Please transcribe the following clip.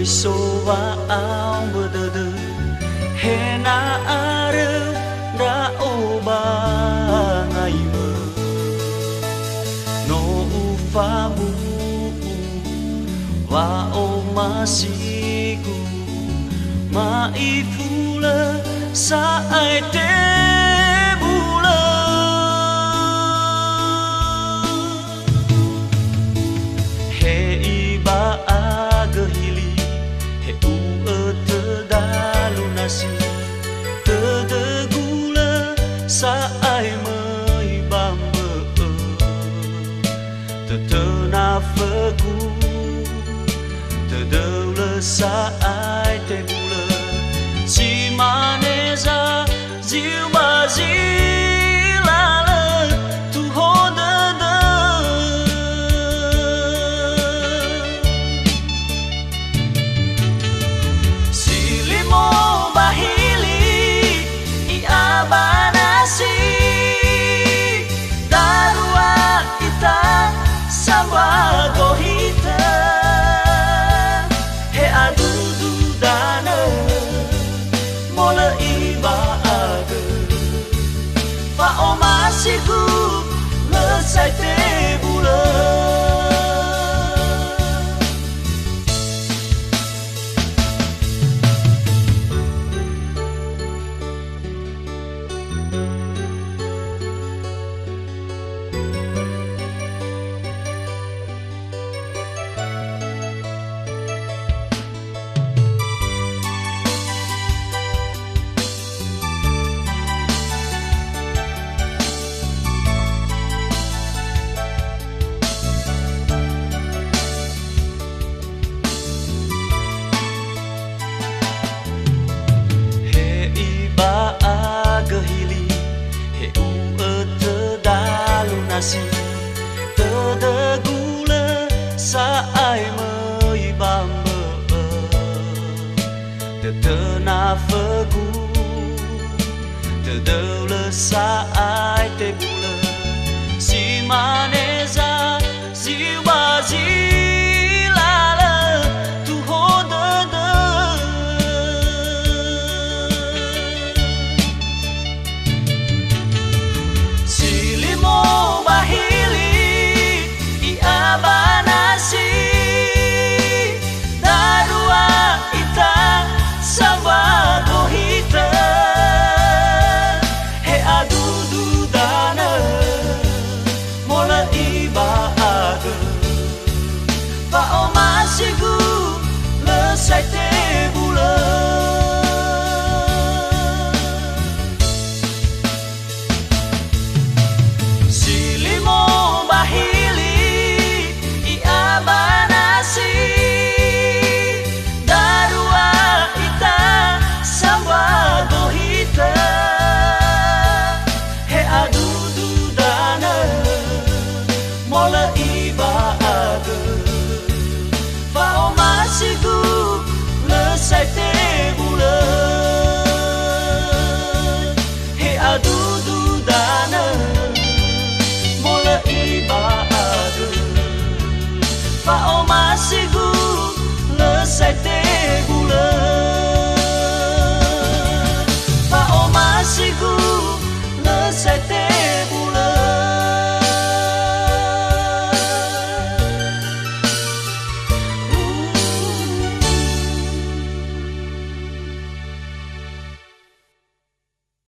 so va ao mơ đơ đơ he na areu ra o ba ngày mơ no u fa bu va o masiku ma i fula sa ai te bula he i ba aga hili he u te dalu nasi te de gula sa ai mai bamba te na faku te de le sa ai te bula si maneza ziu ba zi la la tu ho de de si limo bahili I abanasi darua kita sama gohita he adu du dana mola iba aga fa o masiku lesai te bula te de gula sa ai mai bamba te na fagu te de le sa ai te bula si mane